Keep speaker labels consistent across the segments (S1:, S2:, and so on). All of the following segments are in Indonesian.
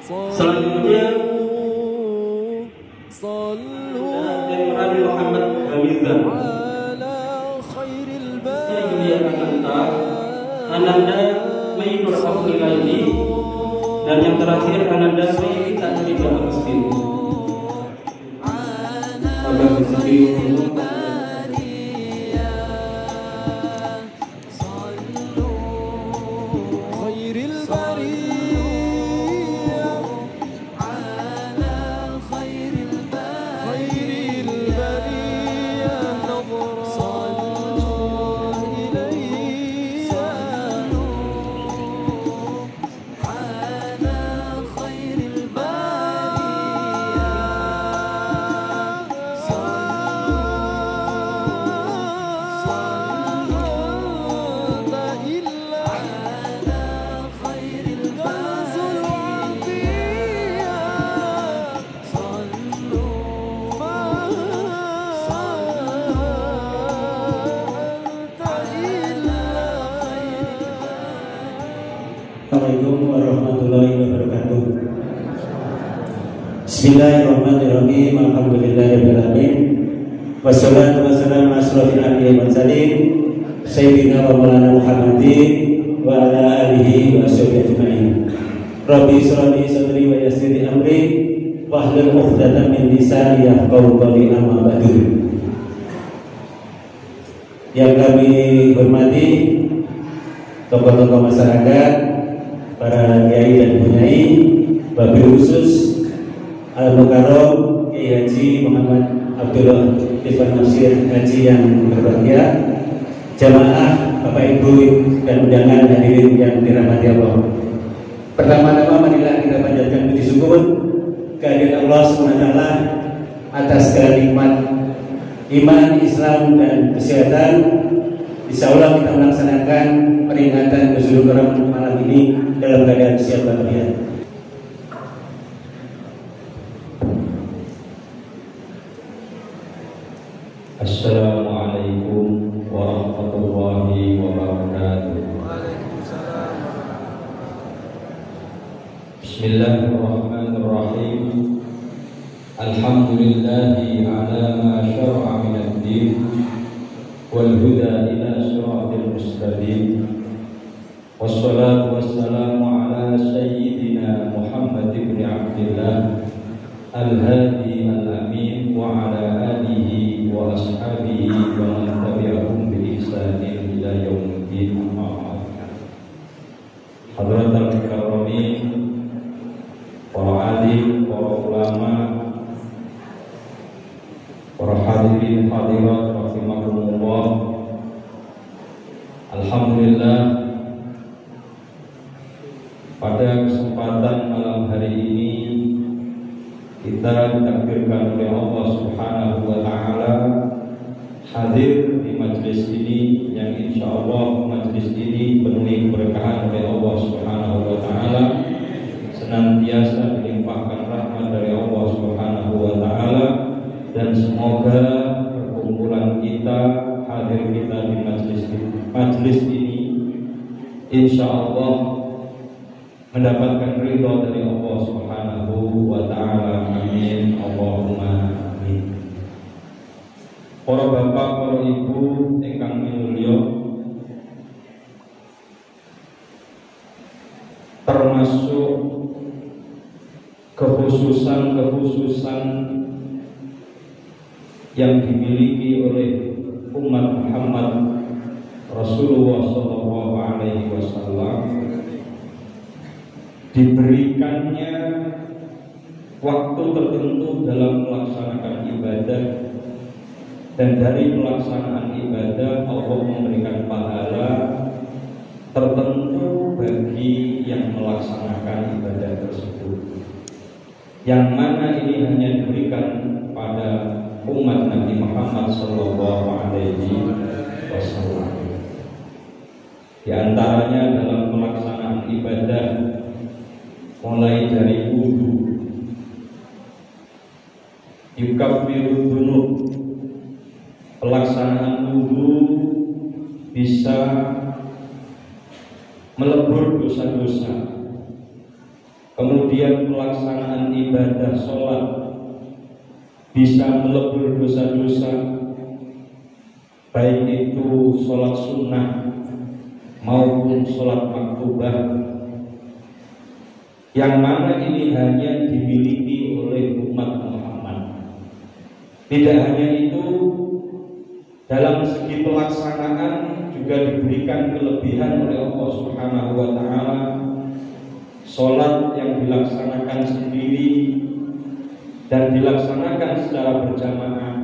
S1: Selanjutnya dari Nabi Muhammad Hamizah. Saya dimuliakan Allah, Ananda Mayyidul Afrilaini, dan yang terakhir Ananda Sayyid Takrib Agustin. Kabar disebut
S2: Assalamualaikum warahmatullahi wabarakatuh. Bismillahirrahmanirrahim. Alhamdulillahirabbil alamin. Wassalatu wassalamu ala asyrofil anbiya'i wal mursalin sayyidina wa maulana Muhammadin wa ala alihi wa sahbihi ajmain. Rabbi shrah li sadri wa yassir li amri wahlul 'uqdatam min lisani yafqahu qawli, amma ba'du. Yang kami hormati tokoh-tokoh masyarakat, para kiai dan bunyai, wabil khusus Al-Mukarram Kiai Haji Muhammad Abdullah Ifan Nasir Haji yang berbahagia, jamaah Bapak Ibu dan undangan hadirin yang dirahmati Allah. Pertama-tama marilah kita panjatkan puji syukur kehadirat Allah SWT atas segala nikmat iman, Islam dan kesehatan. Insya Allah kita melaksanakan peringatan Nuzulul Quran malam ini dalam keadaan siap walafiat.
S3: Assalamualaikum warahmatullahi wabarakatuh. Bismillahirrahmanirrahim. Alhamdulillahi ala ma syara'a minad din wal huda ila siratil mustaqim. Wassalatu wassalamu ala sayyidina Muhammad ibn Abdillah al-hadi al-amin wa ala alihi wa ashabihi wa man tabi'ahum bi ihsanin ila yaumiddin. Amma ba'd. Hadratul mukarramin, para alim, para ulama, para hadirin hadirat rahimakumullah. Alhamdulillah, pada kesempatan malam hari ini kita ditakdirkan oleh Allah Subhanahu wa Ta'ala hadir di majlis ini yang insya Allah majlis ini penuhi keberkahan oleh Allah Subhanahu wa Ta'ala, senantiasa dilimpahkan rahmat dari Allah Subhanahu wa Ta'ala, dan semoga perkumpulan kita, hadir kita di majlis ini insya Allah mendapatkan ridho dari Allah Subhanahu wa Ta'ala. Amin, Allahumma amin. Para bapak, para ibu ingkang minulya, termasuk kekhususan yang dimiliki oleh umat Muhammad Rasulullah Sallallahu Alaihi Wasallam, diberikannya waktu tertentu dalam melaksanakan ibadah, dan dari pelaksanaan ibadah Allah memberikan pahala tertentu bagi yang melaksanakan ibadah tersebut, yang mana ini hanya diberikan pada umat Nabi Muhammad Sallallahu Alaihi Wasallam. Di antaranya dalam pelaksanaan ibadah, mulai dari wudu, yukaffiru dzunub, pelaksanaan wudu bisa melebur dosa-dosa, kemudian pelaksanaan ibadah sholat bisa melebur dosa-dosa, baik itu sholat sunnah maupun sholat maktubah, yang mana ini hanya dimiliki oleh umat Muhammad. Tidak hanya itu, dalam segi pelaksanaan juga diberikan kelebihan oleh Allah Subhanahu wa Ta'ala. Sholat yang dilaksanakan sendiri dan dilaksanakan secara berjamaah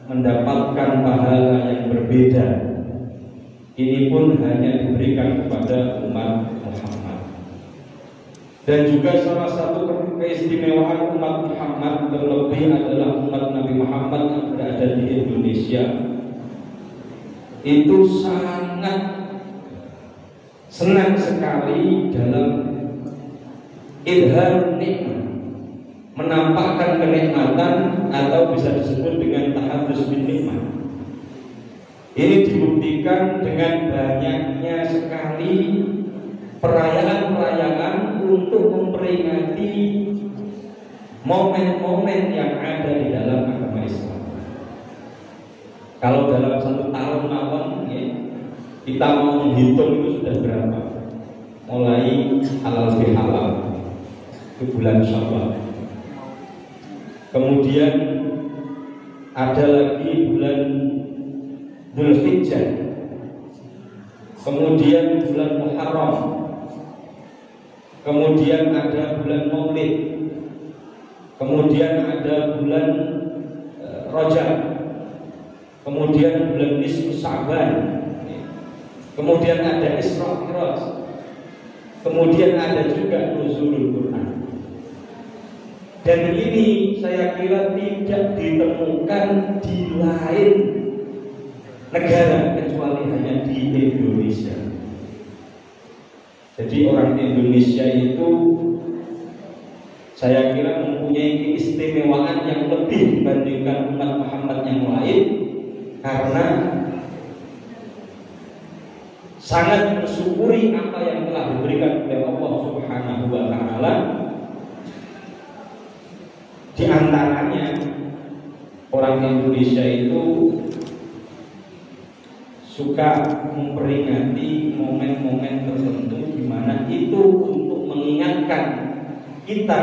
S3: mendapatkan pahala yang berbeda. Ini pun hanya diberikan kepada umat Muhammad. Dan juga salah satu keistimewaan umat Muhammad terlebih adalah umat Nabi Muhammad yang berada di Indonesia itu sangat senang sekali dalam idhar nikmat, menampakkan kenikmatan atau bisa disebut dengan tahadus bin nikmat. Ini dibuktikan dengan banyaknya sekali perayaan-perayaan untuk memperingati momen-momen yang ada di dalam agama Islam. Kalau dalam satu tahun mawon ya, kita mau menghitung itu sudah berapa? Mulai halal bihalal itu bulan Syawal. Kemudian ada lagi bulan Dzulhijjah. Kemudian bulan Muharram. Kemudian ada bulan Maulid. Kemudian ada bulan Rajab. Kemudian bulan Nisfu Sya'ban. Kemudian ada Isra Mi'raj. Kemudian ada juga Nuzulul Quran. Dan ini saya kira tidak ditemukan di lain negara kecuali hanya di Indonesia. Jadi orang Indonesia itu saya kira mempunyai keistimewaan yang lebih dibandingkan umat Muhammad yang lain, karena sangat mensyukuri apa yang telah diberikan oleh Allah Subhanahu wa Ta'ala. Di antaranya orang Indonesia itu suka memperingati momen-momen tertentu di mana itu untuk mengingatkan kita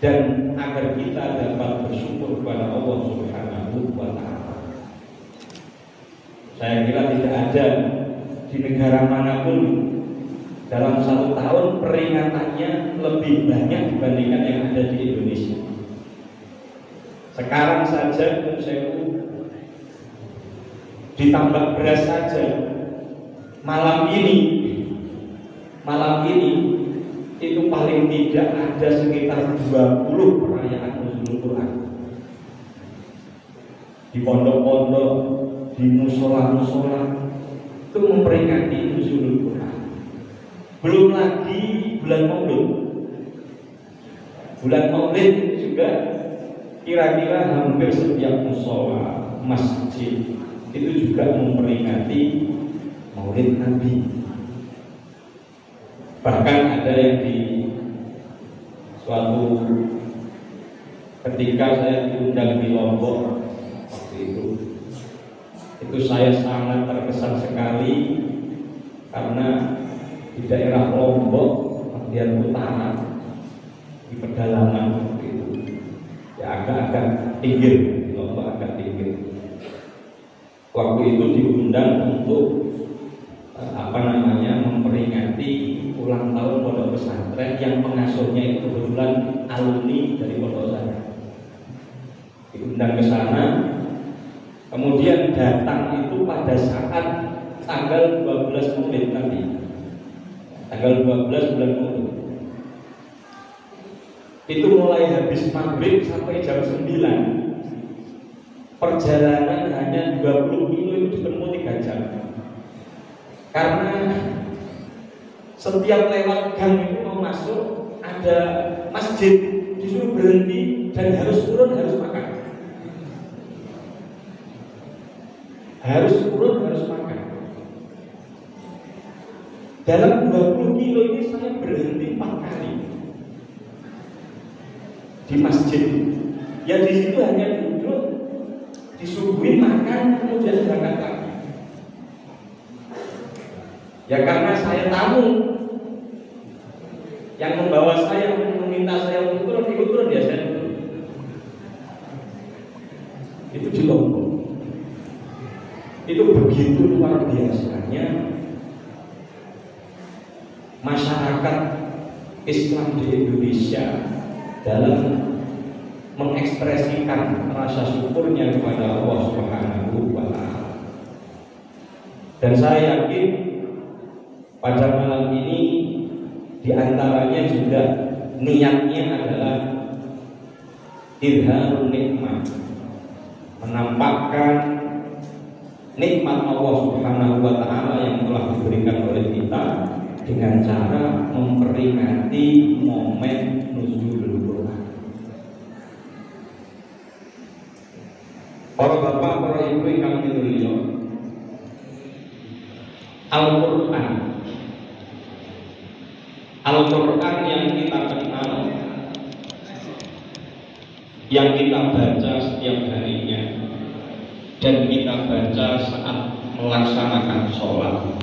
S3: dan agar kita dapat bersyukur kepada Allah Subhanahu wa Ta'ala. Saya kira tidak ada di negara manapun dalam satu tahun peringatannya lebih banyak dibandingkan yang ada di Indonesia. Sekarang saja ditambah beras saja, malam ini itu paling tidak ada sekitar 20 perayaan Nuzulul Quran di pondok-pondok, di musola-musola itu memperingati Nuzulul Quran. Belum lagi bulan Maulid. Bulan Maulid juga kira-kira hampir setiap musola, masjid itu juga memperingati Maulid Nabi. Bahkan ada yang di suatu ketika saya diundang di Lombok waktu itu saya sangat terkesan sekali karena di daerah Lombok bagian utara di pedalaman waktu itu ya agak-agak pinggir, di Lombok agak pinggir. Waktu itu diundang untuk memperingati ulang tahun pondok pesantren yang pengasuhnya itu kebetulan alumni dari pondok saya. Diundang ke sana, kemudian datang itu pada saat tanggal 12 Maulid nanti, tanggal 12 bulan Maulid. Itu mulai habis maghrib sampai jam 9. Perjalanan hanya 20 kilo itu ditempuh 3 jam. Karena setiap lewat gang itu mau masuk ada masjid, disuruh berhenti dan harus turun, harus makan. Harus turun, harus makan. Dalam 20 kilo ini saya berhenti 4 kali di masjid. Ya di situ hanya duduk, disuguhin makan, kemudian berangkat lagi. Ya karena saya tamu yang membawa saya, meminta saya untuk turun, ya saya turun. Itu di Lombok. Itu begitu luar biasanya masyarakat Islam di Indonesia dalam mengekspresikan rasa syukurnya kepada Allah Subhanahu wa Ta'ala. Dan saya yakin pada malam ini diantaranya juga niatnya adalah izharun nikmat, menampakkan nikmat Allah Subhanahu wa Ta'ala yang telah diberikan oleh kita dengan cara memperingati momen nuzulul Quran. Para bapak, para ibu yang kami mulia, Al-Quran yang kita kenal, yang kita baca setiap harinya, dan kita baca saat melaksanakan sholat,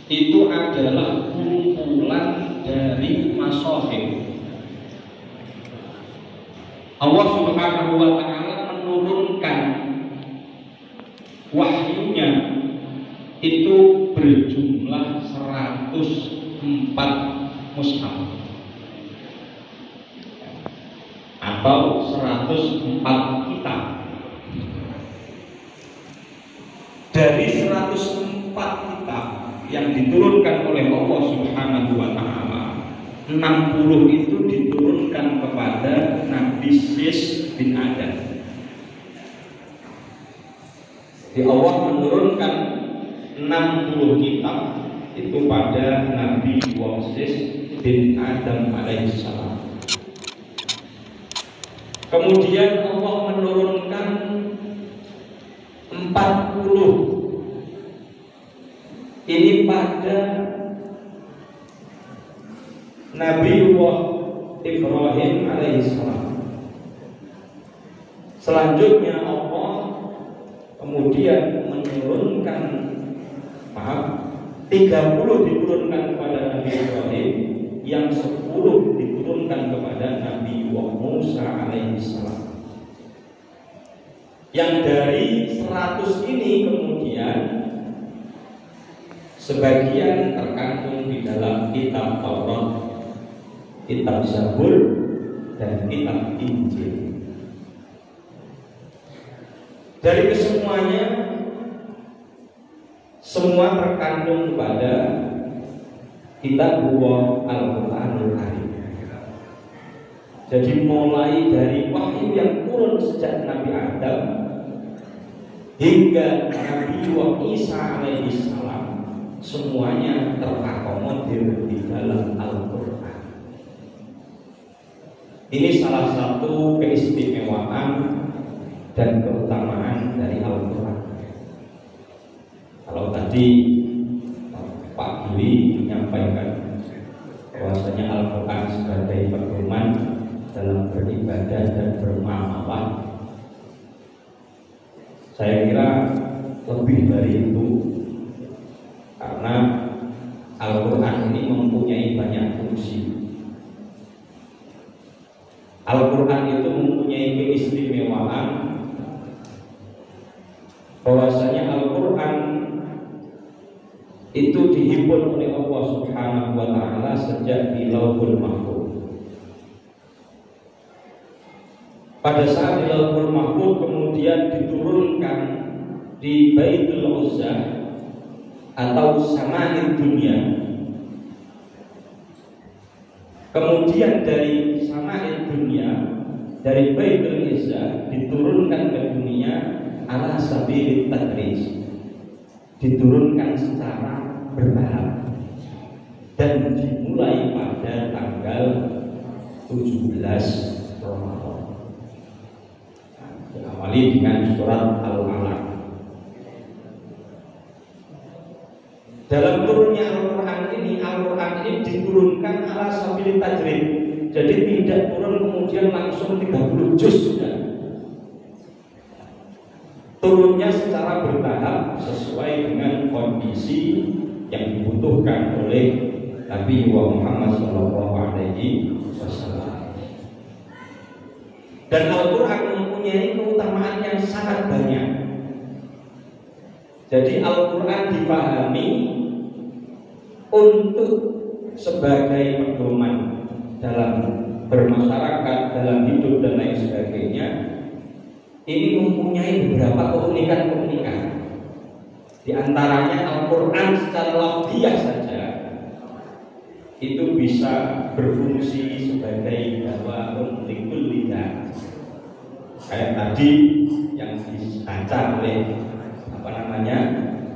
S3: itu adalah kumpulan dari mashahif. Allah Subhanahu wa Ta'ala menurunkan wahyunya itu berjumlah 104 mushaf atau 104 kitab. Dari 104 kitab yang diturunkan oleh Allah Subhanahu wa Ta'ala, 60 itu diturunkan kepada Nabi Sis bin Adam. Di Allah menurunkan 60 kitab itu pada Nabi Sis bin Adam alaihissalam. Kemudian Allah menurunkan 40 ini pada Nabiullah Ibrahim alaihissalam. Selanjutnya Allah kemudian menurunkan 30 diturunkan kepada Nabi Ibrahim, yang 10 diturunkan kepada Nabi Musa alaihissalam. Yang dari 100 ini kemudian sebagian terkandung di dalam kitab Taurat, kitab Zabur, dan kitab Injil. Dari kesemuanya, semua terkandung pada kitab Al-Quranul Karim. Jadi mulai dari wahyu yang turun sejak Nabi Adam hingga Nabi Isa alaihissalam, semuanya terakomodir di dalam Al-Quran. Ini salah satu keistimewaan dan keutamaan dari Al-Quran. Kalau tadi Pak Giri menyampaikan bahwasanya Al-Quran sebagai pedoman dalam beribadah dan bermuamalah, saya kira lebih dari itu, karena Al-Quran ini mempunyai banyak fungsi. Al-Quran itu mempunyai keistimewaan bahwasanya Al-Quran itu dihimpun oleh Allah Subhanahu wa Ta'ala sejak di Lauhul Mahfuz. Pada saat di Lauhul Mahfuz kemudian diturunkan di Baitul Uzzah atau Sama'id Dunia. Kemudian dari Sama'id Dunia, dari Baitul Uzzah diturunkan ke dunia ala sabilit tadris, diturunkan secara bertahap dan dimulai pada tanggal 17 Ramadan. Diawali dengan surat Al-Alaq. Dalam turunnya Al-Quran ini diturunkan ala sabilit tajrid. Jadi tidak turun kemudian langsung 30 juz sudah. Turunnya secara bertahap sesuai dengan kondisi yang dibutuhkan oleh Nabi Muhammad SAW. Dan Al-Quran mempunyai keutamaan yang sangat banyak. Jadi Al-Quran dipahami untuk sebagai pedoman dalam bermasyarakat, dalam hidup dan lain sebagainya. Ini mempunyai beberapa keunikan-keunikan. Di antaranya Al-Quran secara lafziyah saja itu bisa berfungsi sebagai dawaun likul lidah. Kayak tadi yang dibaca oleh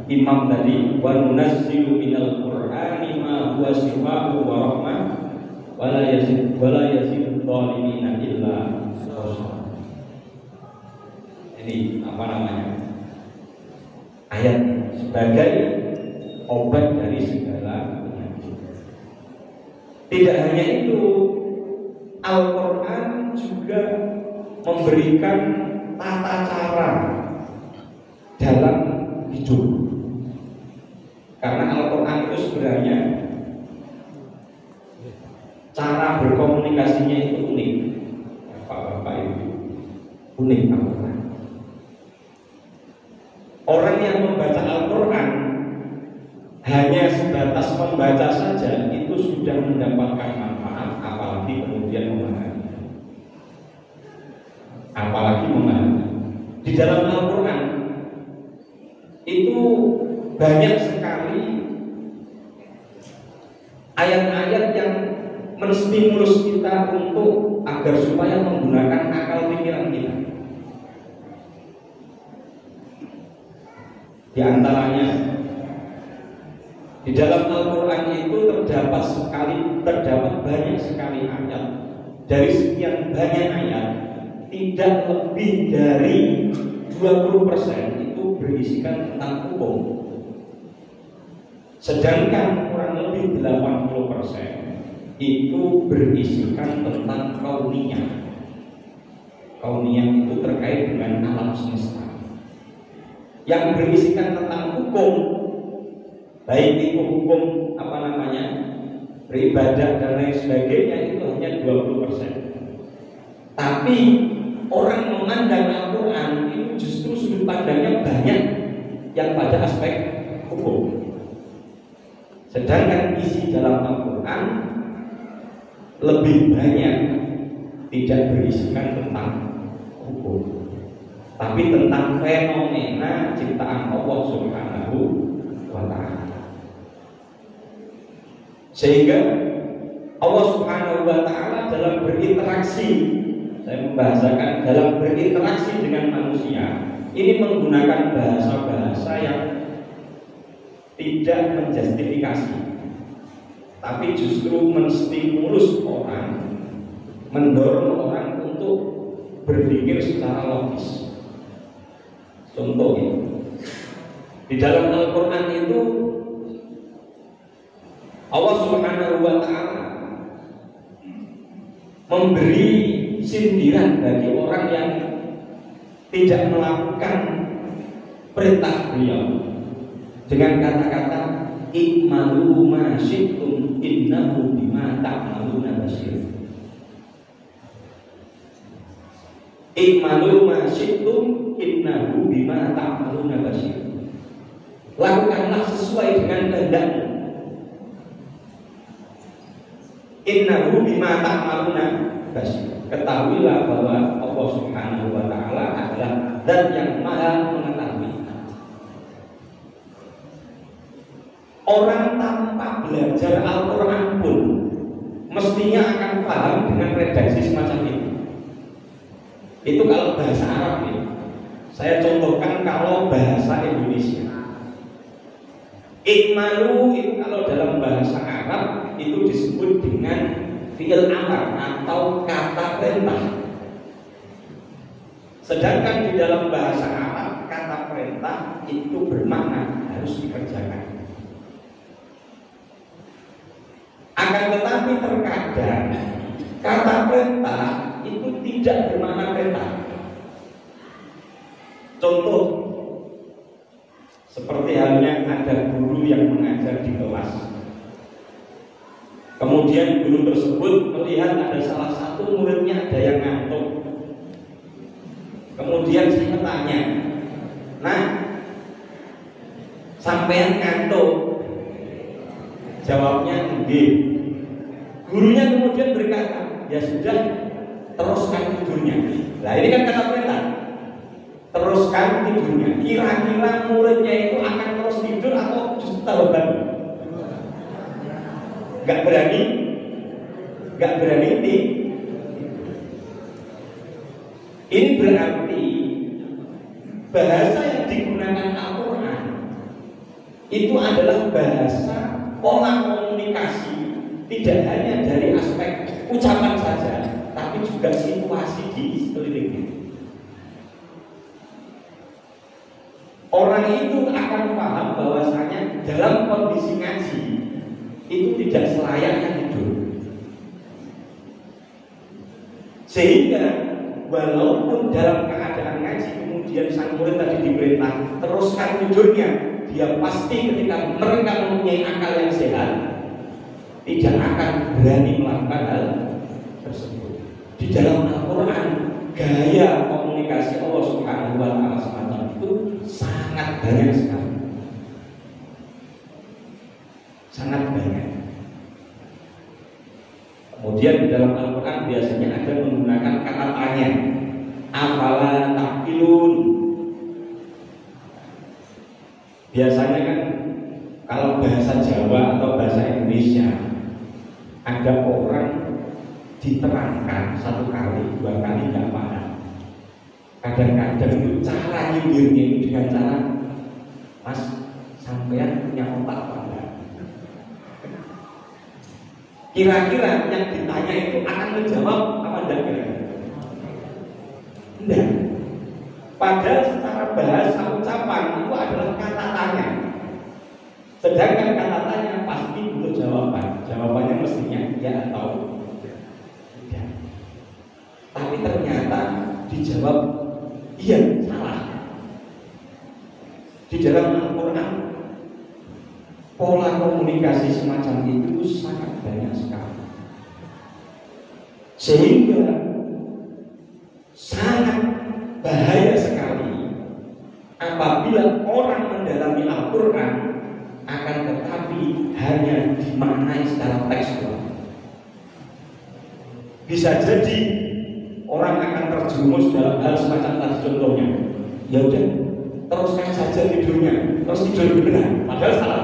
S3: Imam tadi, wa nunazzilu minal qur'ani ma huwa shifa'un wa rahmah wa la yazidul zalimina illa khusran. Ini ayat sebagai obat dari segala penyakit. Tidak hanya itu, Al-Quran juga memberikan tata cara dalam hidup. Karena Al-Quran itu sebenarnya cara berkomunikasinya itu unik. Bapak-bapak itu unik Al-Quran. Orang yang membaca Al-Quran hanya sebatas membaca saja itu sudah mendapatkan manfaat, apalagi kemudian memahami. Di dalam Al-Quran itu banyak sekali ayat-ayat yang menstimulus kita untuk agar supaya menggunakan akal pikiran kita. Di antaranya di dalam Al-Quran itu terdapat banyak sekali ayat. Dari sekian banyak ayat, tidak lebih dari 20% itu berisikan tentang hukum. Sedangkan kurang lebih 80% itu berisikan tentang kauniyah. Kauniyah itu terkait dengan alam semesta. Yang berisikan tentang hukum, baik itu hukum beribadah dan lain sebagainya, itu hanya 20%. Tapi orang memandang Al-Quran itu justru sudut pandangnya banyak yang pada aspek hukum. Sedangkan isi dalam Al-Quran lebih banyak tidak berisikan tentang hukum, tapi tentang fenomena ciptaan Allah Subhanahu wa Ta'ala. Sehingga Allah Subhanahu wa Ta'ala dalam berinteraksi, saya membahasakan dalam berinteraksi dengan manusia, ini menggunakan bahasa-bahasa yang tidak menjustifikasi, tapi justru menstimulus orang, mendorong orang untuk berpikir secara logis. Contohnya, di dalam Al-Quran itu Allah Subhanahu wa Ta'ala memberi sindiran bagi orang yang tidak melakukan perintah beliau dengan kata-kata ikmalu ma syi'tum innahu bima ta'maluna basir. Ikmalu ma syi'tum innahu bima ta'maluna basir. Lakukanlah sesuai dengan kehendakmu. Innahu bima ta'maluna basir. Ketahuilah bahwa Allah Subhanahu wa Ta'ala adalah zat yang maha mengetahui. Orang tanpa belajar Al-Quran pun mestinya akan paham dengan redaksi semacam itu. Itu kalau bahasa Arab ya. Saya contohkan kalau bahasa Indonesia. Ikmalu itu kalau dalam bahasa Arab itu disebut dengan fi'il amar atau kata perintah. Sedangkan di dalam bahasa Arab kata perintah itu bermakna harus dikerjakan. Akan tetapi terkadang kata perintah itu tidak bermakna perintah. Contoh, seperti halnya ada guru yang mengajar di kelas. Kemudian guru tersebut melihat ada salah satu muridnya ada yang ngantuk. Kemudian saya tanya, "Nah, sampean ngantuk?" Jawabnya, "Nggih." Gurunya kemudian berkata, "Ya sudah, teruskan tidurnya." Nah, ini kan kata perintah. Teruskan tidurnya. Kira-kira muridnya itu akan terus tidur atau justru tambah bangun? Gak berani tidur. Ini berarti bahasa yang digunakan Al-Quran itu adalah bahasa pola komunikasi, tidak hanya dari aspek ucapan saja, tapi juga situasi di sekelilingnya. Orang itu akan paham bahwasanya dalam kondisi ngaji itu tidak selayaknya tidur. Sehingga walaupun dalam keadaan ngaji kemudian sang murid tadi diperintah teruskan tidurnya, dia pasti ketika mereka mempunyai akal yang sehat tidak akan berani melakukan hal tersebut. Di dalam Al-Quran gaya komunikasi Allah Subhanahu wa Ta'ala semacam itu sangat banyak sekali. Sangat banyak. Kemudian di dalam Al-Quran biasanya ada menggunakan kata tanya. Afala ta'qilun. Biasanya kan kalau bahasa Jawa atau bahasa Indonesia ada orang diterangkan satu kali, dua kali tidak paham. Kadang-kadang itu cara nyindirnya itu dengan cara, "Mas, sampean punya otak apa?" Kira-kira yang ditanya itu akan menjawab apa enggak kira-kira? Enggak. Padahal secara bahasa ucapan itu adalah kata tanya. Sedangkan kata tanya pasti butuh jawaban. Jawabannya mestinya ya atau tidak. Tapi ternyata dijawab iya, salah. Di dalam Al-Quran pola komunikasi semacam itu sangat banyak sekali. Sehingga sangat bahaya sekali apabila orang mendalami Al-Quran akan tetapi hanya dimaknai secara tekstual. Bisa jadi orang akan terjerumus dalam hal semacam tadi contohnya. Ya udah, teruskan saja tidurnya, terus tidur benar, padahal salah.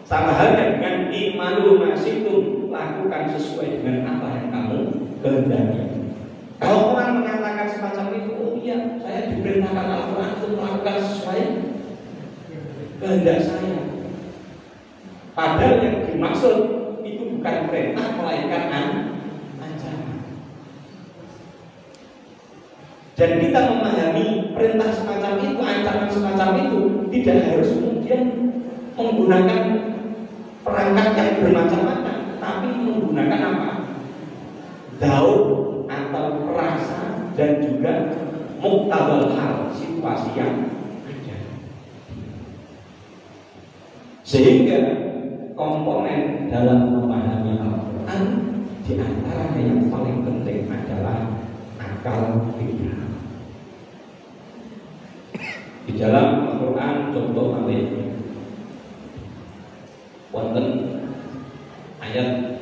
S3: Sama halnya dengan imanu masitum, lakukan sesuai dengan apa yang kamu kehendaki. Kalau orang mengatakan semacam itu, "Oh iya, saya diperintahkan Al-Quran untuk melakukan sesuai kehendak saya." Padahal yang dimaksud itu bukan perintah, melainkan ancaman. Dan kita memahami perintah semacam itu, ancaman semacam itu tidak harus kemudian menggunakan perangkat yang bermacam-macam, tapi menggunakan apa? Daun atau perasa dan juga muktadal hal, situasi yang ada. Sehingga komponen dalam memahami Al-Quran di antaranya yang paling penting adalah akal pikiran. Di dalam Al-Quran contoh malih wonten ayat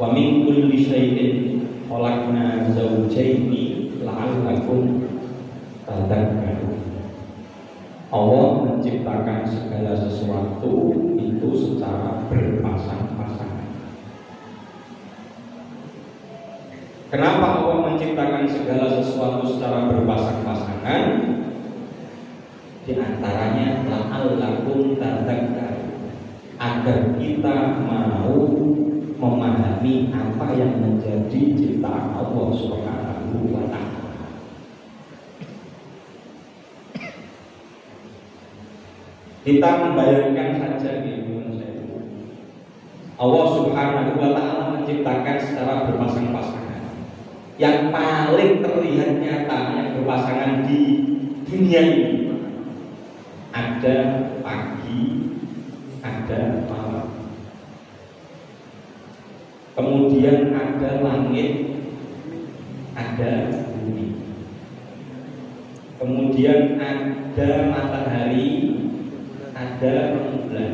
S3: wa min kulli syai'in khalaqna zawjaini la'allakum tadhakkarun. Allah menciptakan segala sesuatu itu secara berpasang-pasangan. Kenapa Allah menciptakan segala sesuatu secara berpasang-pasangan? Di antaranya la'allakum tadhakkarun, agar kita mau memahami apa yang menjadi ciptaan Allah Subhanahu wa Ta'ala. Kita membayangkan saja di Indonesia itu, Allah Subhanahu wa Ta'ala menciptakan secara berpasang-pasangan. Yang paling terlihat nyata yang berpasangan di dunia ini, ada pagi, ada malam. Kemudian ada langit, ada bumi. Kemudian ada matahari, ada rembulan.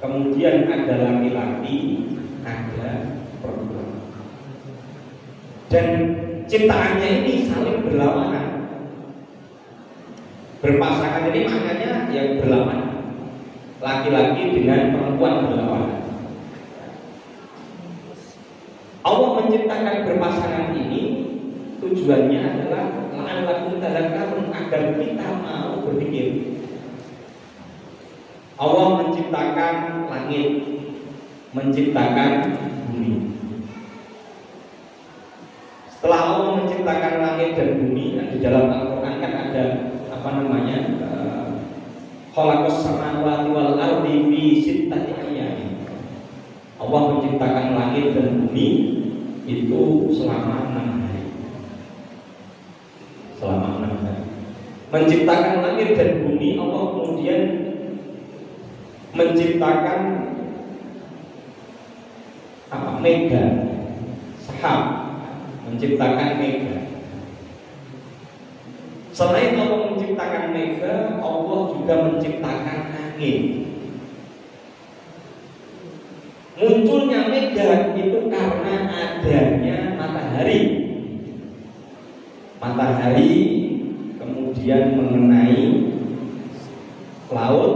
S3: Kemudian ada laki-laki, ada perempuan. Dan ciptaannya ini saling berlawanan. Berpasangan ini maknanya yang berlawanan. Laki-laki dengan perempuan berlawanan. Allah menciptakan berpasangan ini tujuannya adalah la'allakum tadhakkarun, agar kita mau berpikir. Allah menciptakan langit, menciptakan bumi. Setelah Allah menciptakan langit dan bumi, di dalam Al-Quran kan ada khalaqas samawati wal ardi fi sittati ayyamin. Allah menciptakan langit dan bumi itu selama 6 hari. Selama 6 hari. Menciptakan langit dan bumi, Allah kemudian menciptakan mega, sahab, menciptakan mega. Selain Allah menciptakan mega, Allah juga menciptakan angin. Munculnya mega itu karena adanya matahari. Matahari kemudian mengenai laut,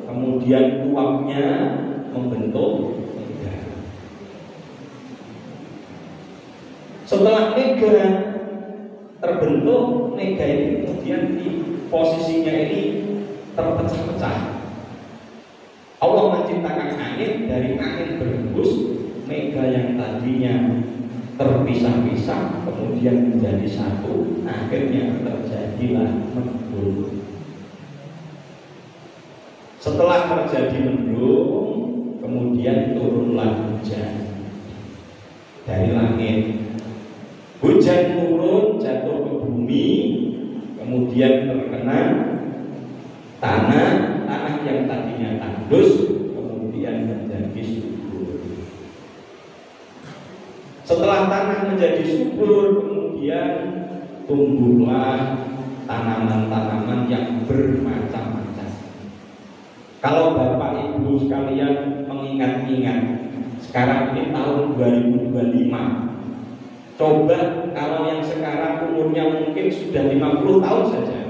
S3: kemudian uapnya membentuk mega. Setelah mega terbentuk, mega ini kemudian di posisinya ini terpecah-pecah. Allah menciptakan angin, dari angin berhembus, mega yang tadinya terpisah-pisah kemudian menjadi satu, akhirnya terjadilah mendung. Setelah terjadi mendung, kemudian turunlah hujan dari langit. Hujan turun, jatuh ke bumi, kemudian terkena tanah yang tadinya tandus, kemudian menjadi subur. Setelah tanah menjadi subur, kemudian tumbuhlah tanaman-tanaman yang bermacam-macam. Kalau Bapak Ibu sekalian mengingat-ingat, sekarang ini tahun 2025. Coba kalau yang sekarang umurnya mungkin sudah 50 tahun saja,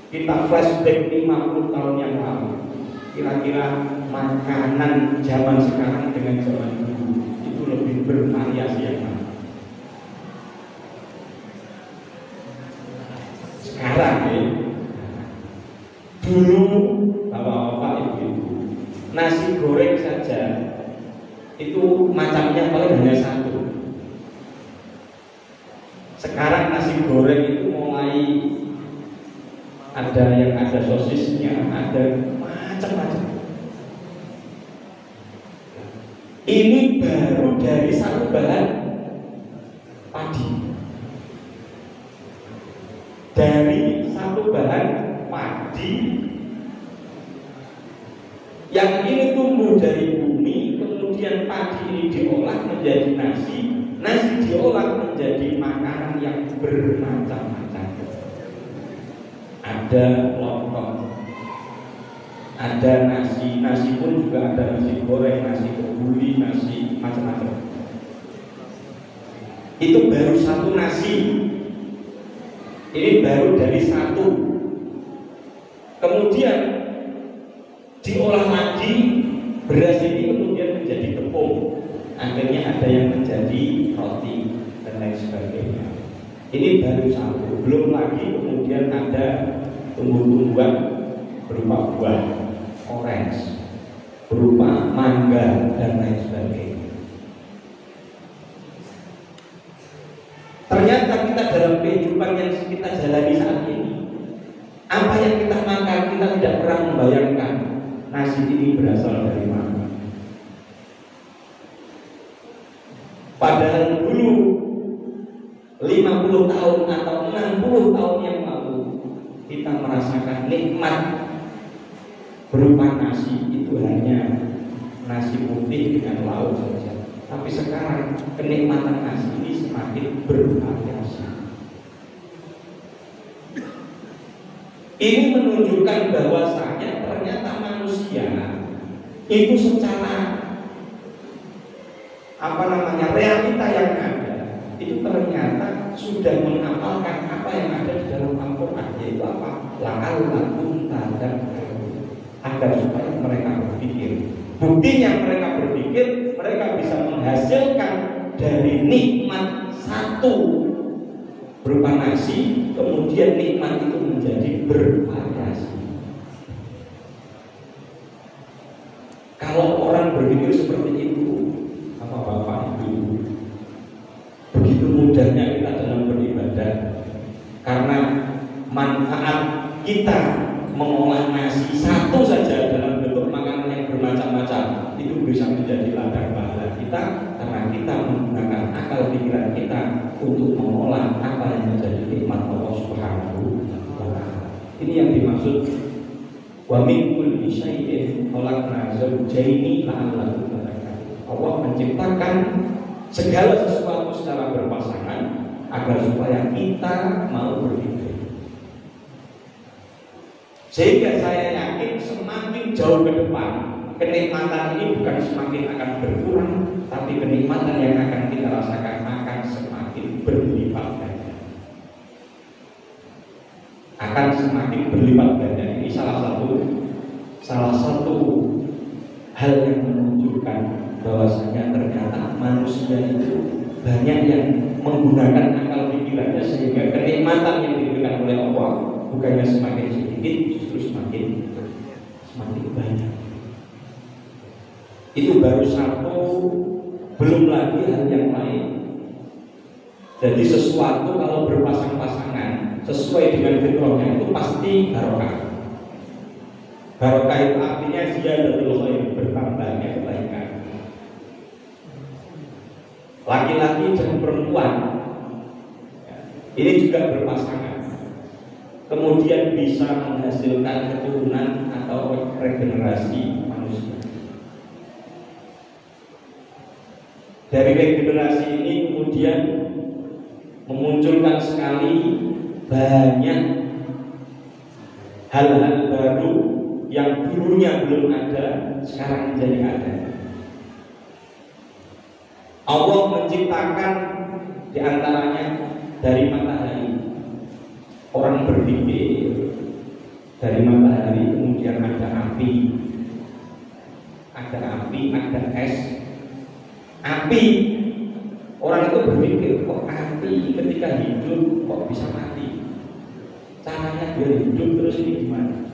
S3: kita flashback 50 tahun yang lalu, kira-kira makanan zaman sekarang dengan zaman dulu itu lebih bervariasi yang mana? Sekarang dulu bapak-bapak ibu-ibu, nasi goreng saja itu macamnya paling hanya satu. Sekarang nasi goreng itu mulai ada yang ada sosisnya, ada macam-macam. Ini baru dari satu bahan padi. Dari satu bahan padi yang ini tumbuh dari bumi, kemudian padi ini diolah menjadi nasi, nasi diolah menjadi makanan yang bermacam-macam. Ada lontong, ada nasi pun juga ada nasi goreng, nasi kebuli, nasi macam-macam. Itu baru satu nasi. Ini baru dari satu. Kemudian diolah lagi, beras ini kemudian menjadi tepung. Akhirnya ada yang menjadi roti dan lain sebagainya. Ini baru satu. Belum lagi kemudian ada tumbuh-tumbuhan berupa buah, orange, berupa mangga dan lain sebagainya. Ternyata kita dalam kehidupan yang kita jalani saat ini, apa yang kita makan kita tidak pernah membayangkan nasi ini berasal dari mana. Padahal dulu 50 tahun atau 60 tahun yang lalu kita merasakan nikmat berupa nasi itu hanya nasi putih dengan lauk saja. Tapi sekarang kenikmatan nasi ini semakin bervariasi. Ini menunjukkan bahwasanya ternyata manusia itu secara realita yang ada itu ternyata sudah menghafalkan apa yang ada di dalam Al-Quran, yaitu apa? La'allakum tadakkarun, agar supaya mereka berpikir. Buktinya mereka berpikir, mereka bisa menghasilkan dari nikmat satu berupa nasi, kemudian nikmat itu menjadi bervariasi. Kalau orang berpikir seperti itu, apa Bapak Ibu, begitu mudahnya kita dalam beribadah, karena manfaat kita mengolah nasi satu saja dalam bentuk makanan yang bermacam-macam itu bisa menjadi ladang pahala kita, karena kita menggunakan akal pikiran kita untuk mengolah apa yang menjadi nikmat Allah Subhanahu wa ta'ala. Ini yang dimaksud wa min kulli syai'in khalaqna zawjaini la'allakum tadhakkarun. Allah menciptakan segala sesuatu secara berpasangan agar supaya kita mau berpikir. Sehingga saya yakin semakin jauh ke depan kenikmatan ini bukan semakin akan berkurang, tapi kenikmatan yang akan kita rasakan akan semakin berlipat ganda. Akan semakin berlipat ganda. Ini salah satu hal yang menunjukkan bahwasanya ternyata manusia itu banyak yang menggunakan akal pikirannya, sehingga kenikmatan yang diberikan oleh Allah bukannya semakin sedikit, justru semakin banyak. Itu baru satu, belum lagi hal yang lain. Jadi sesuatu kalau berpasang-pasangan sesuai dengan fitrahnya itu pasti barokah. Barokah itu artinya ziyadatul khair, bertambahnya kebaikan. Laki-laki dan perempuan ini juga berpasangan, kemudian bisa menghasilkan keturunan atau regenerasi manusia. Dari regenerasi ini kemudian memunculkan sekali banyak hal-hal baru yang dulunya belum ada, sekarang menjadi ada. Allah menciptakan diantaranya dari matahari. Orang berpikir dari matahari kemudian ada api, ada es. Api, orang itu berpikir kok api ketika hidup kok bisa mati? Caranya biar hidup terus ini gimana?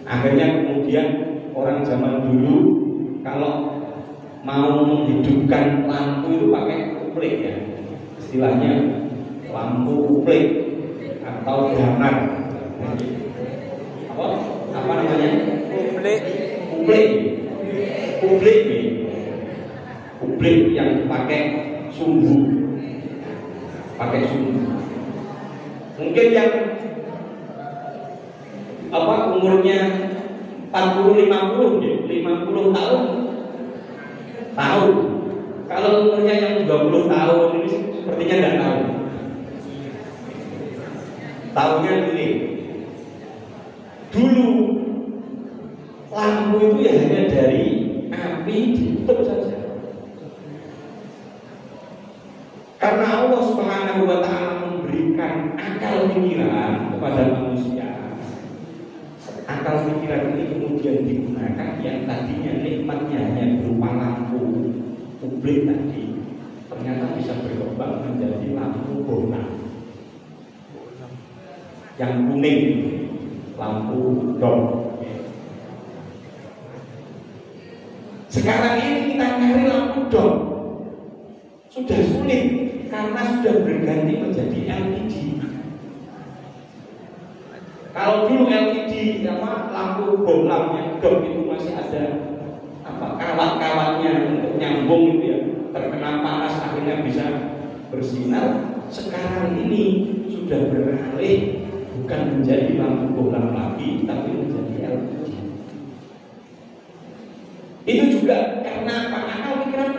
S3: Akhirnya kemudian orang zaman dulu kalau mau menghidupkan lampu itu pakai kuplik ya, istilahnya lampu kuplik atau danar. Apa namanya? Kuplik yang pakai sumbu. Mungkin yang umurnya 40-50 tahun. Kalau umurnya yang 20 tahun ini sepertinya tidak tahu. Tahunya ini. Dulu lampu itu ya hanya dari api ditutup saja. Karena Allah Subhanahu wa ta'ala memberikan akal pikiran kepada manusia. Akal pikiran ini kemudian digunakan yang tadinya nikmatnya hanya berupa lampu publik tadi, ternyata bisa berkembang menjadi lampu bohlam yang kuning, lampu dom. Sekarang ini kita cari lampu dom sudah sulit karena sudah berganti menjadi LED. Kalau dulu LED lampu bohlam yang dom itu masih ada kawat-kawatnya untuk nyambung gitu ya, terkena panas akhirnya bisa bersinar. Sekarang ini sudah beralih bukan menjadi lampu bohlam lagi, tapi menjadi LED. Itu juga karena apa? Akal pikiran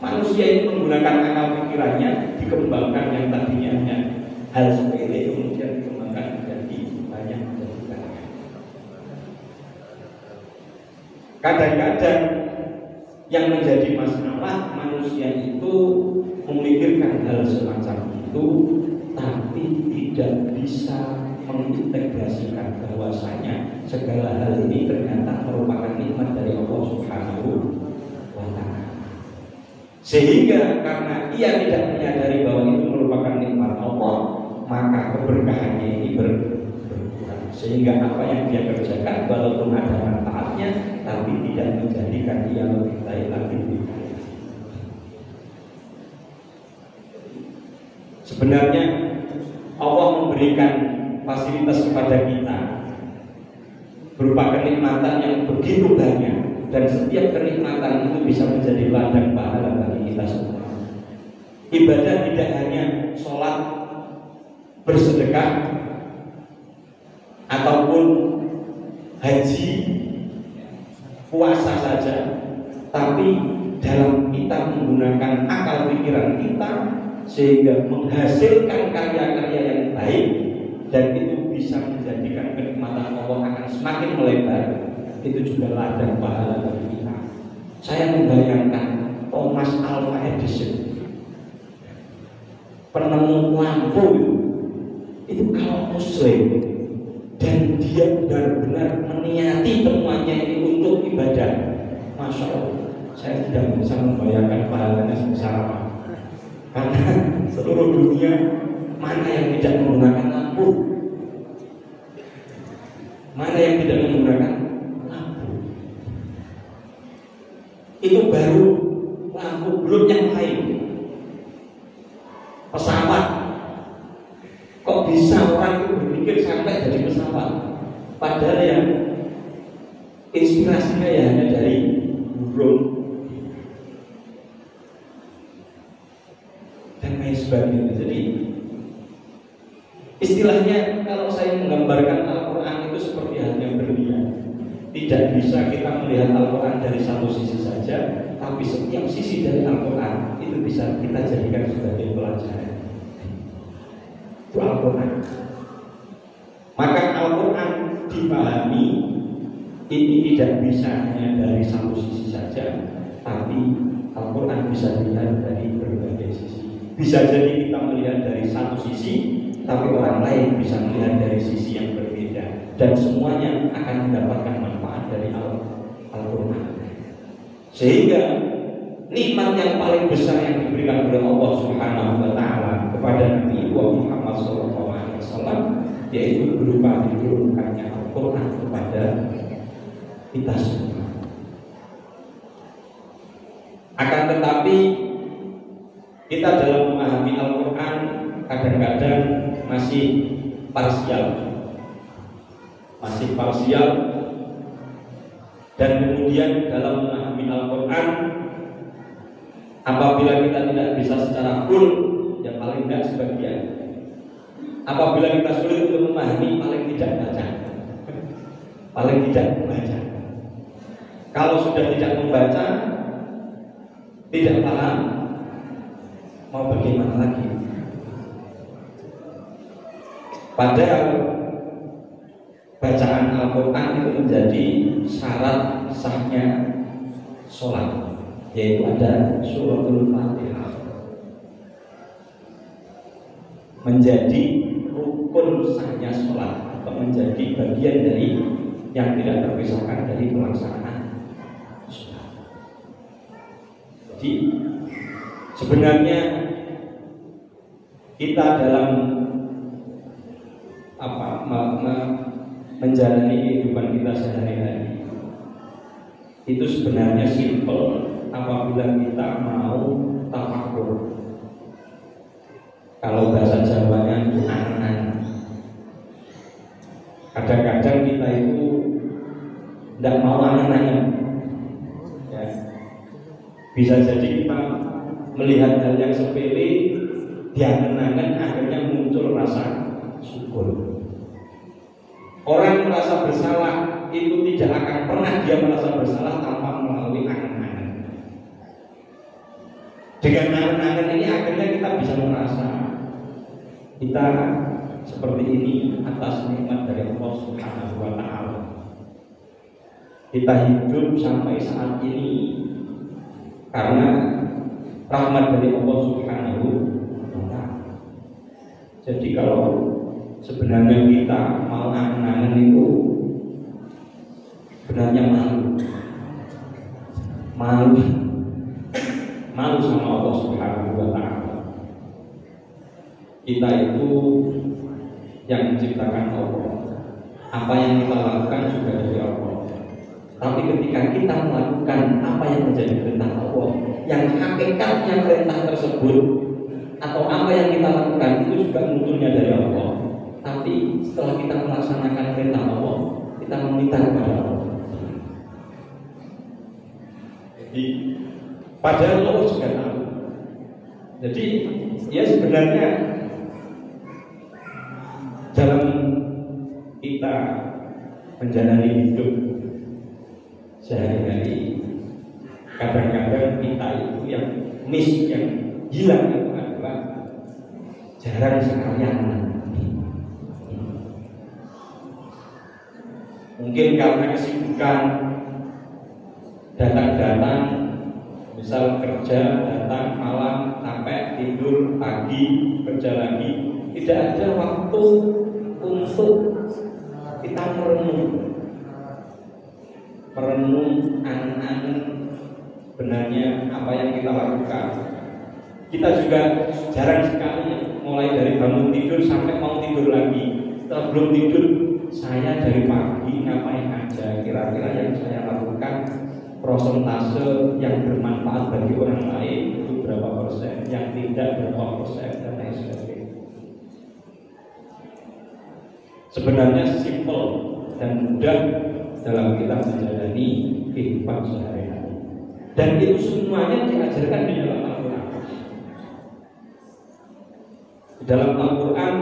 S3: manusia itu menggunakan akal pikirannya, dikembangkan yang tadinya hanya hal sepele kemudian dikembangkan menjadi banyak, menjadi banyak. Kadang-kadang yang menjadi masalah manusia itu memikirkan hal semacam itu, tapi tidak bisa mengintegrasikan bahwasanya segala hal ini ternyata merupakan nikmat dari Allah Subhanahu wa Ta'ala. Sehingga karena ia tidak menyadari bahwa itu merupakan nikmat Allah, maka keberkahannya ini berkurang. Sehingga apa yang dia kerjakan walaupun ada manfaatnya, tapi tidak menjadikan dia lebih baik lagi. Sebenarnya Allah memberikan fasilitas kepada kita berupa kenikmatan yang begitu banyak, dan setiap kenikmatan itu bisa menjadi ladang pahala bagi kita semua. Ibadah tidak hanya sholat, bersedekah, ataupun haji, puasa saja, tapi dalam kita menggunakan akal pikiran kita sehingga menghasilkan karya-karya yang baik, dan itu bisa menjadikan kenikmatan Allah akan semakin melebar. Itu juga ladang pahala bagi kita. Saya membayangkan Thomas Alva Edison, penemu lampu itu kalau muslim dan dia benar-benar meniati temuannya ini untuk ibadah, Masya Allah, saya tidak bisa membayangkan pahalanya sebesar apa. Karena seluruh dunia mana yang tidak menggunakan lampu, mana yang tidak menggunakan lampu. Itu baru lampu, belum yang lain. Pesawat, kok bisa orang itu berpikir sampai jadi pesawat, padahal yang inspirasinya ya hanya dari burung dan lain sebagainya. Jadi istilahnya kalau saya menggambarkan Al-Quran itu seperti halnya berlian. Tidak bisa kita melihat Al-Quran dari satu sisi saja, tapi setiap sisi dari Al-Quran itu bisa kita jadikan sebagai pelajaran. Itu Al-Quran. Maka Al-Quran dipahami ini tidak bisa hanya dari satu sisi saja, tapi Al-Quran bisa dilihat dari berbagai sisi. Bisa jadi kita melihat dari satu sisi, tapi orang lain bisa melihat dari sisi yang berbeda, dan semuanya akan mendapatkan manfaat dari Al-Quran. Sehingga nikmat yang paling besar yang diberikan oleh Allah Subhanahu wa Ta'ala kepada Nabi Muhammad SAW, yaitu berupa diturunkannya Al-Quran kepada kita semua. Akan tetapi kita dalam memahami Al-Quran kadang-kadang masih parsial, dan kemudian dalam memahami Al-Quran, apabila kita tidak bisa secara full, ya paling tidak sebagian. Apabila kita sulit untuk memahami, paling tidak baca. Kalau sudah tidak membaca, tidak paham, mau bagaimana lagi? Padahal bacaan Al-Quran itu menjadi syarat sahnya sholat, yaitu ada suratul Fatihah, menjadi rukun sahnya sholat, atau menjadi bagian dari yang tidak terpisahkan dari pelaksanaan sholat. Jadi sebenarnya kita dalam menjalani kehidupan kita sehari-hari itu sebenarnya simple apabila kita mau tafakur. Kalau bahasa Jawanya itu angan. Kadang-kadang kita itu tidak mau angan-angan, ya. Bisa jadi kita melihat hal yang sepele, diangen-angen, akhirnya muncul rasa syukur. Orang merasa bersalah itu tidak akan pernah dia merasa bersalah tanpa melalui angen-angen. Dengan angen-angen ini akhirnya kita bisa merasa kita seperti ini atas nikmat dari Allah Subhanahu wa Ta'ala. Kita hidup sampai saat ini karena rahmat dari Allah Subhanahu wa Ta'ala. Jadi kalau sebenarnya kita mau angen-angen itu sebenarnya malu sama Allah Subhanahu wa Ta'ala. Kita itu yang menciptakan Allah. Apa yang kita lakukan juga dari Allah. Tapi ketika kita melakukan apa yang menjadi perintah Allah, yang hakikatnya perintah tersebut atau apa yang kita lakukan itu juga munculnya dari Allah. Tapi setelah kita melaksanakan perintah Allah, kita meminta kepada Allah. Jadi padahal Allah juga tahu. Jadi ya sebenarnya dalam kita menjalani hidup sehari-hari, kadang-kadang kita itu yang hilang itu adalah jarang sekali angen. Mungkin karena kesibukan datang-datang, misal kerja datang malam sampai tidur pagi kerja lagi, tidak ada waktu untuk kita merenung angen-angen sebenarnya apa yang kita lakukan. Kita juga jarang sekali mulai dari bangun tidur sampai mau tidur lagi. Setelah belum tidur, saya dari pagi ngapain aja, kira-kira yang saya lakukan prosentase yang bermanfaat bagi orang lain itu berapa persen, yang tidak berapa persen, dan lain sebagainya. Sebenarnya simpel dan mudah dalam kita menjalani kehidupan sehari-hari, dan itu semuanya diajarkan di dalam Al-Quran. Di dalam Al-Quran,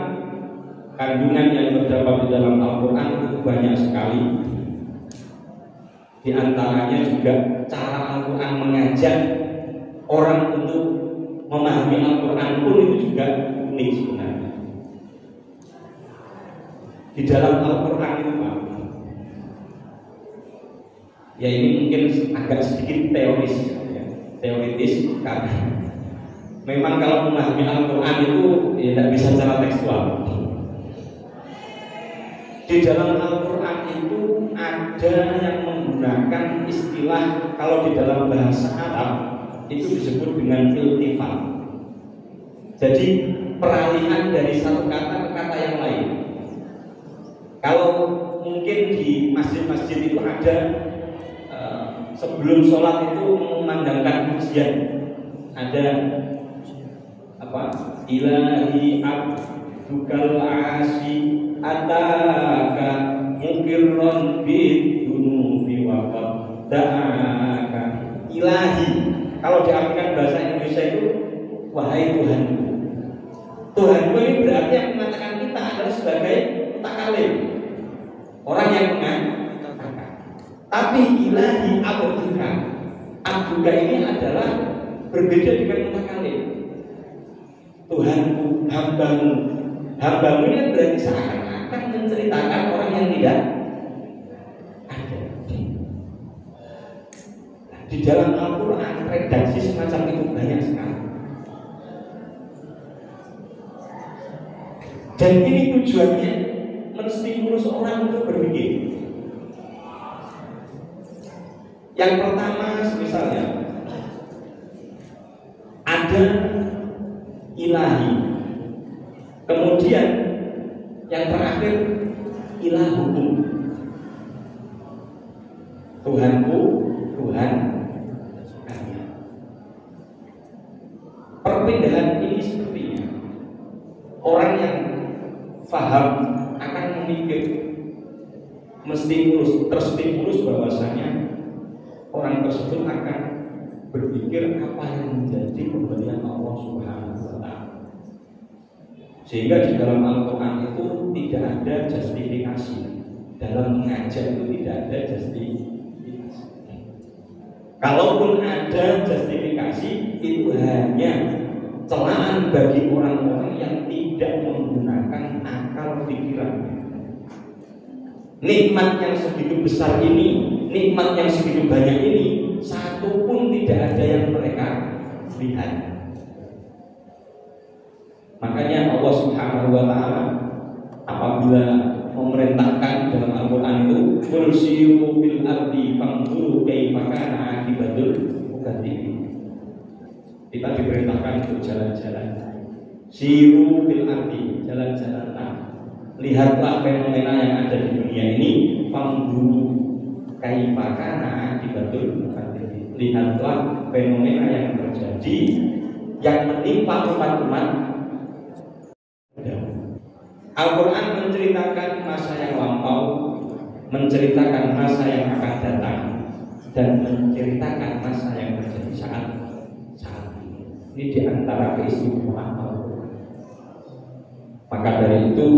S3: kandungan yang terdapat di dalam Al-Quran itu banyak sekali. Di antaranya juga cara Al-Quran mengajak orang untuk memahami Al-Quran pun itu juga unik sebenarnya. Di dalam Al-Quran itu Pak, ya ini mungkin agak sedikit teoritis karena memang kalau memahami Al-Quran itu ya tidak bisa secara tekstual. Di dalam Al-Quran itu ada yang menggunakan istilah, kalau di dalam bahasa Arab itu disebut dengan iltifat. Jadi peralihan dari satu kata ke kata yang lain. Kalau mungkin di masjid-masjid itu ada sebelum sholat itu memandangkan pujian, ada apa? Ilahi abdukal asi ataka mukirron bidunubi waqad da'aka. Ilahi kalau diartikan bahasa Indonesia itu wahai Tuhanku. Tuhanku ini berarti yang mengatakan kita adalah sebagai mutakalim, orang yang mengatakan. Tapi ilahi abduka ini adalah berbeda dengan mutakalim. Tuhanku, hambamu. Hambamu ini berarti seakan-akan menceritakan orang yang tidak ada. Di dalam Al-Quran redaksi semacam itu banyak sekali. Dan ini tujuannya menstimulus orang untuk berpikir. Yang pertama misalnya ada ilahi, kemudian yang terakhir ilahukum, Tuhanku, Tuhan kalian. Perpindahan ini sepertinya orang yang paham akan memikir, terstimulus bahwasanya orang tersebut akan berpikir apa yang menjadi pemberian Allah Subhanahu wa Ta'ala. Sehingga di dalam Al-Quran itu tidak ada justifikasi. Dalam mengajar itu tidak ada justifikasi. Kalaupun ada justifikasi, itu hanya celaan bagi orang-orang yang tidak menggunakan akal pikirannya. Nikmat yang segitu besar ini, nikmat yang segitu banyak ini, satu pun tidak ada yang mereka lihat. Makanya Allah Subhanahu wa Ta'ala apabila memerintahkan dalam Al-Quran itu qul siru fil ardi fanzuru kaifa kana aqibatul mukadzibin. Kita diperintahkan untuk jalan-jalan. Siru fil ardi, jalan-jalanlah. Lihatlah fenomena yang ada di dunia ini, fanzuru kaifa kana aqibatul mukadzibin. Lihatlah fenomena yang terjadi yang menimpa umat-umat. Al-Quran menceritakan masa yang lampau, menceritakan masa yang akan datang, dan menceritakan masa yang terjadi saat ini. Ini diantara keistimewaan Al-Quran. Maka dari itu,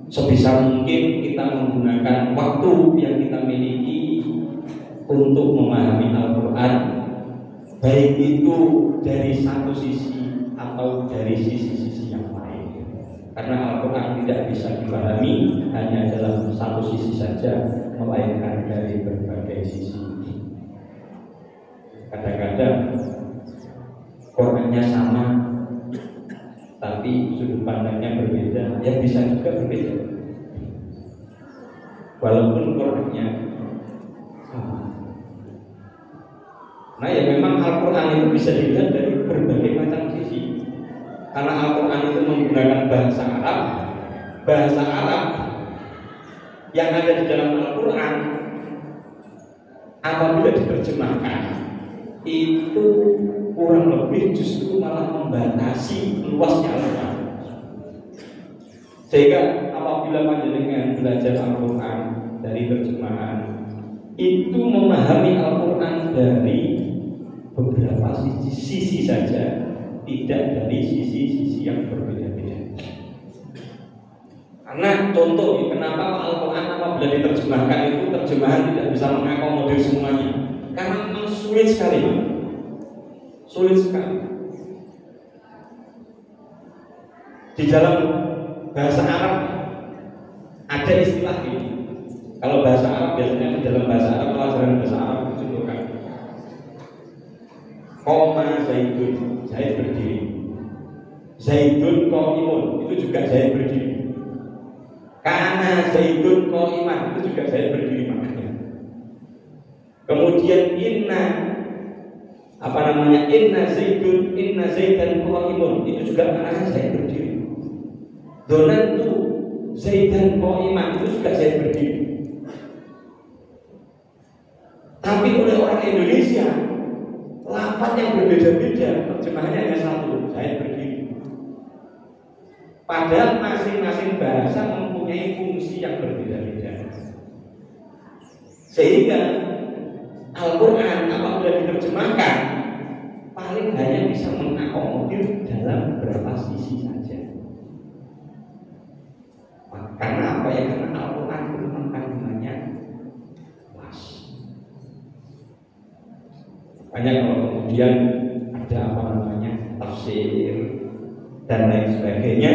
S3: sebisa mungkin kita menggunakan waktu yang kita miliki untuk memahami Al-Quran, baik itu dari satu sisi atau dari sisi-sisi yang lain. Karena Al-Quran tidak bisa dipahami hanya dalam satu sisi saja, melainkan dari berbagai sisi. Kadang-kadang Qurannya sama, tapi sudut pandangnya berbeda. Ya bisa juga berbeda, walaupun Qurannya sama. Nah ya memang Al-Quran itu bisa dilihat dari berbagai macam sisi. Karena Al-Quran itu menggunakan bahasa Arab. Bahasa Arab yang ada di dalam Al-Quran apabila diterjemahkan itu kurang lebih justru malah membatasi luasnya Al-Quran. Sehingga apabila panjenengan belajar Al-Quran dari terjemahan, itu memahami Al-Quran dari beberapa sisi saja, tidak dari sisi-sisi yang berbeda-beda. Karena contoh, kenapa Al-Quran apabila diterjemahkan itu terjemahan tidak bisa mengakomodir semuanya? Karena memang sulit sekali, sulit sekali. Di dalam bahasa Arab ada istilah ini. Kalau bahasa Arab biasanya di dalam bahasa Arab, pelajaran bahasa Arab dicontohkan. Koma Zaidun, Zaid berdiri. Zaidun qaimun, itu juga Zaid berdiri. Kana Zaidun qaiman, itu juga Zaid berdiri maknanya. Kemudian inna Zaidun, inna Zaidan qaimun, itu juga maknanya Zaid berdiri. Donantu Zaidan qaiman, itu juga Zaid berdiri. Tapi oleh orang Indonesia, lafaz yang berbeda-beda, terjemahannya hanya satu, Zaid berdiri. Padahal masing-masing bahasa mempunyai fungsi yang berbeda-beda. Sehingga Al-Quran apabila diterjemahkan paling hanya bisa mengakomodir dalam beberapa sisi saja. Karena apa ya? Karena Al-Quran itu memang kandungannya luas. Makanya kalau kemudian ada tafsir dan lain sebagainya,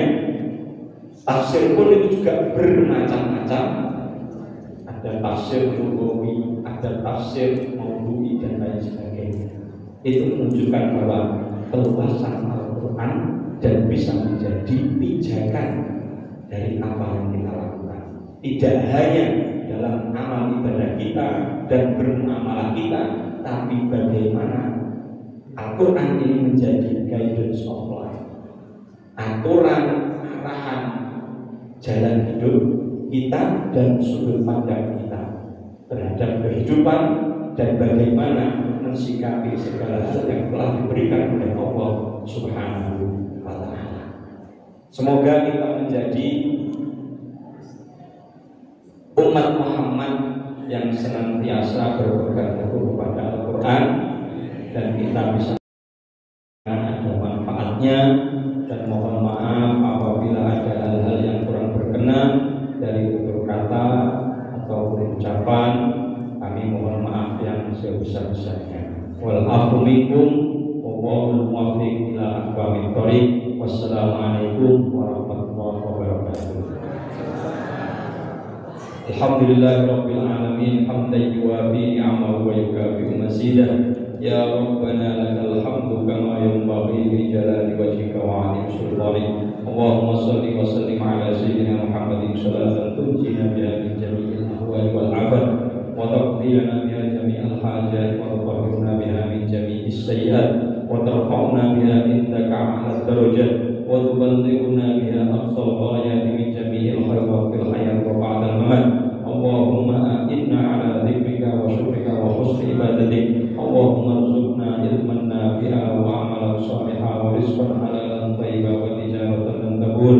S3: tafsir pun itu juga bermacam-macam. Ada tafsir lugawi, ada tafsir maudhu'i dan lain sebagainya. Itu menunjukkan bahwa keluasan Al-Quran dan bisa menjadi pijakan dari apa yang kita lakukan. Tidak hanya dalam amal ibadah kita dan bermuamalah kita, tapi bagaimana Al-Quran ini menjadi guidance of life, aturan, arahan jalan hidup kita dan sudut pandang kita terhadap kehidupan dan bagaimana mensikapi segala hal yang telah diberikan oleh Allah Subhanahu wa Ta'ala. Semoga kita menjadi umat Muhammad yang senantiasa berpegang teguh kepada Al-Quran dan kita bisa ada manfaatnya, dan mohon maaf apabila ada hal-hal yang kurang berkenan dari tutur kata atau ucapan. Kami mohon maaf yang sebesar-besarnya. Wal afu minkum wallahul muwaffiq ila aqwamit thoriq. Wassalamualaikum warahmatullahi wabarakatuh. Alhamdulillahirabbil alamin hamdan yuwafi ni'amahu wa yukafi mazidah. Ya Rabbana lakal hamdu kama yanbaghi li jalali wajhika wa 'azimi sultanik. Allahumma shalli wa sallim ala sayyidina Muhammadin salatan tunjina biha min jami'il ahwali wal afat wa taqdi lana biha jami'al hajat wa tutahhirna biha min jami'is sayyi'at wa tarfa'una biha indaka 'ala darajat wa tuballighuna biha aqsal ghayati min jami'il khairat fil hayat wa ba'dal mamat. Allahumma a'inna 'ala dzikrika wa syukrika wa husni ibadatik. Allahumma rzuqna ilman nafi'a wa 'amalan shalihan wa rizqan halalan thayyiban wa tijaratan lan tabur.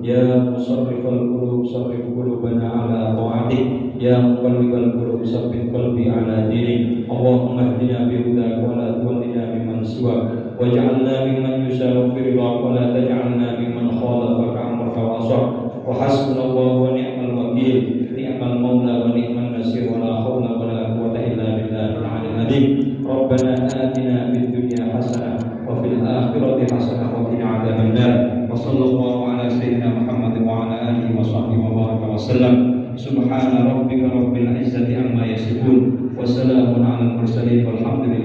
S3: Ya musarrifal qulub sarrif qulubana 'ala ta'atik. Ya muqallibal qulub tsabbit qalbi 'ala dinik. Allahumma ihdina bi hudaka wa la tuwallina mimman siwak waj'alna mimman yusharu fi ridhaka wa la taj'alna mimman khalafaka amraka wa 'asak. Wa hasbunallahu wa ni'mal wakeel, ni'mal maula wa ni'man nasir, wa la haula wa la quwwata illa billahil 'aliyyil 'azim. Rabbana atina fid dunya hasanah wa fil akhirati hasanah wa qina adzabannar. Wa sallallahu ala sayyidina Muhammadin wa ala alihi wa sahbihi wa baraka wa sallam. Subhana rabbika rabbil izzati amma yasifun wa salamun 'alal mursalin walhamdulillah.